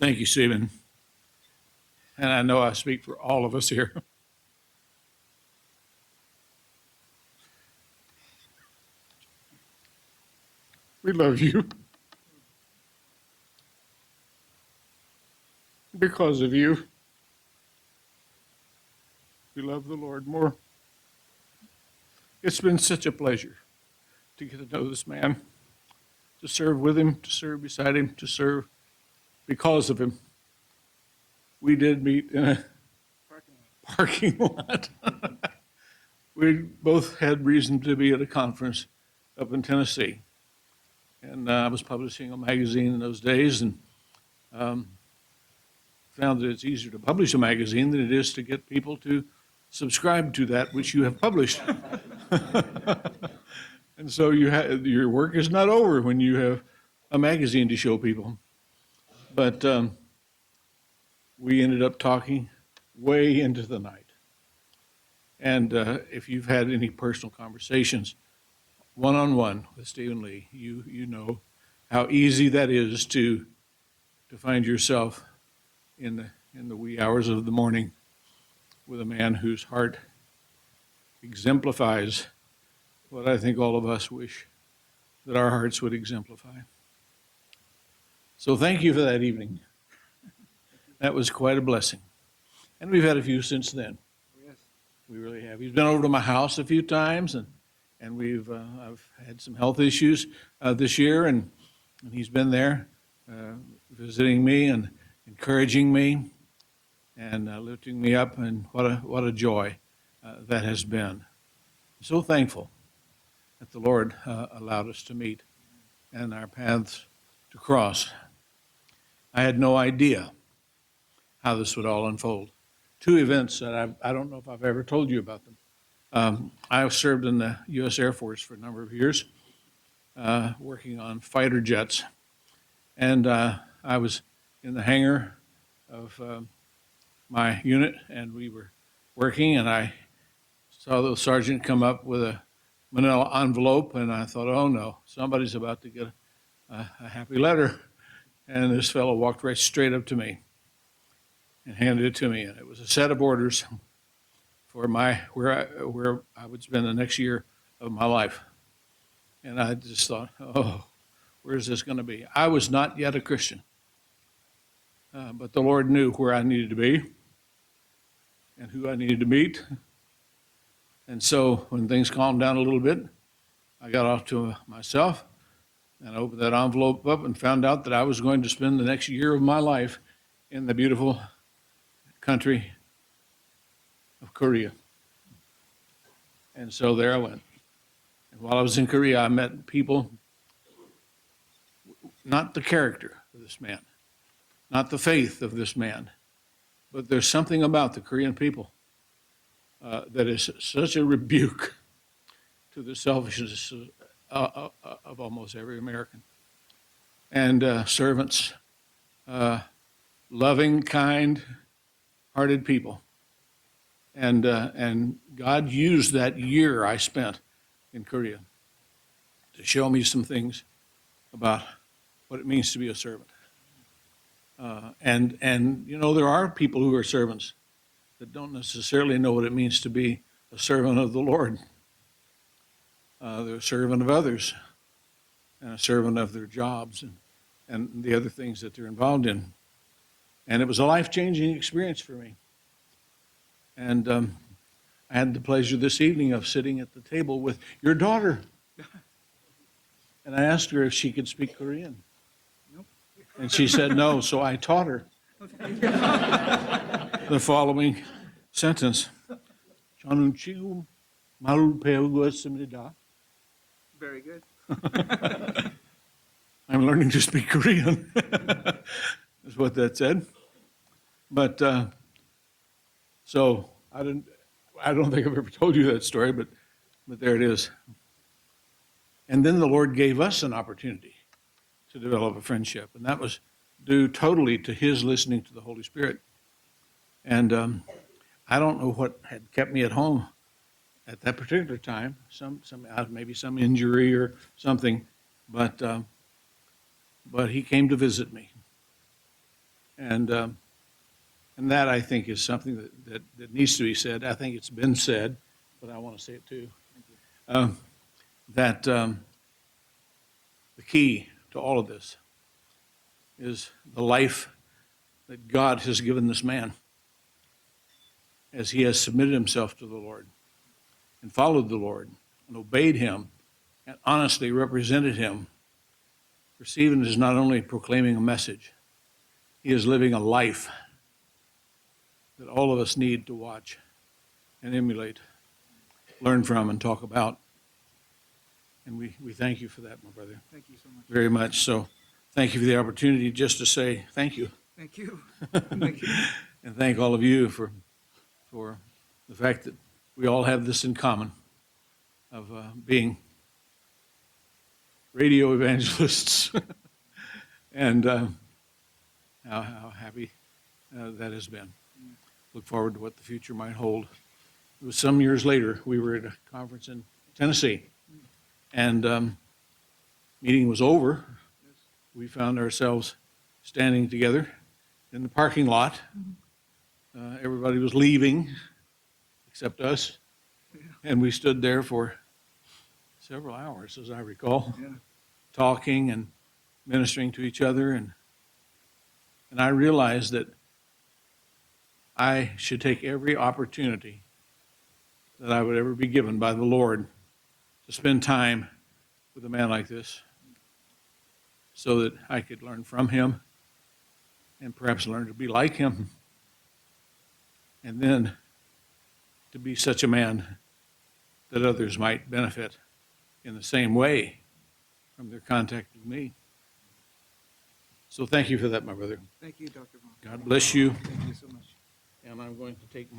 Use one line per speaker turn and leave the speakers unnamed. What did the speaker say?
Thank you, Stephen. And I know I speak for all of us here. We love you. Because of you, we love the Lord more. It's been such a pleasure to get to know this man, to serve with him, to serve beside him, to serve because of him. We did meet in a parking lot. We both had reason to be at a conference up in Tennessee. And I was publishing a magazine in those days, and found that it's easier to publish a magazine than it is to get people to subscribe to that which you have published. And so your work is not over when you have a magazine to show people. But we ended up talking way into the night. And if you've had any personal conversations one-on-one with Stephen Lee, you know how easy that is to find yourself in the wee hours of the morning with a man whose heart exemplifies what I think all of us wish that our hearts would exemplify. So thank you for that evening. That was quite a blessing. And we've had a few since then.
Yes.
We really have. He's been over to my house a few times, and I've had some health issues this year, and he's been there visiting me and encouraging me and lifting me up, and what a joy that has been. I'm so thankful that the Lord allowed us to meet and our paths to cross. I had no idea how this would all unfold. Two events that I don't know if I've ever told you about them. I served in the U.S. Air Force for a number of years, working on fighter jets, and I was in the hangar of my unit, and we were working, and I saw the sergeant come up with a manila envelope, and I thought, oh no, somebody's about to get a happy letter. And this fellow walked right straight up to me and handed it to me, and it was a set of orders for where I would spend the next year of my life. And I just thought, oh, where's this going to be? I was not yet a Christian, but the Lord knew where I needed to be and who I needed to meet. And so when things calmed down a little bit, I got off to myself and I opened that envelope up and found out that I was going to spend the next year of my life in the beautiful country of Korea. And so there I went. And while I was in Korea, I met people, not the character of this man, not the faith of this man, but there's something about the Korean people that is such a rebuke to the selfishness of almost every American. And servants, loving, kind-hearted people. And God used that year I spent in Korea to show me some things about what it means to be a servant. And you know, there are people who are servants that don't necessarily know what it means to be a servant of the Lord. They're a servant of others and a servant of their jobs and the other things that they're involved in. And it was a life-changing experience for me. And I had the pleasure this evening of sitting at the table with your daughter. And I asked her if she could speak Korean.
Nope.
And she said no, so I taught her the following sentence. 저는 지금 말을 배우고 있습니다.
Very good.
I'm learning to speak Korean, is what that said. But so I don't think I've ever told you that story, but there it is. And then the Lord gave us an opportunity to develop a friendship, and that was due totally to His listening to the Holy Spirit. And I don't know what had kept me at home at that particular time. Maybe some injury or something, but He came to visit me, And that, I think, is something that needs to be said. I think it's been said, but I want to say it too. That the key to all of this is the life that God has given this man as he has submitted himself to the Lord and followed the Lord and obeyed him and honestly represented him. For Stephen is not only proclaiming a message, he is living a life that all of us need to watch and emulate, learn from, and talk about. And we thank you for that, my brother,
Thank you so much.
very much. So thank you for the opportunity just to say thank you.
Thank you. Thank you.
And thank all of you for the fact that we all have this in common of being radio evangelists. And how happy that has been. Look forward to what the future might hold. It was some years later, we were at a conference in Tennessee, and meeting was over. We found ourselves standing together in the parking lot. Everybody was leaving except us, and we stood there for several hours, as I recall,
Yeah.
talking and ministering to each other, and I realized that I should take every opportunity that I would ever be given by the Lord to spend time with a man like this so that I could learn from him and perhaps learn to be like him, and then to be such a man that others might benefit in the same way from their contact with me. So thank you for that, my brother.
Thank you, Dr. Vaughn.
God bless you.
Thank you so much.
And I'm going to take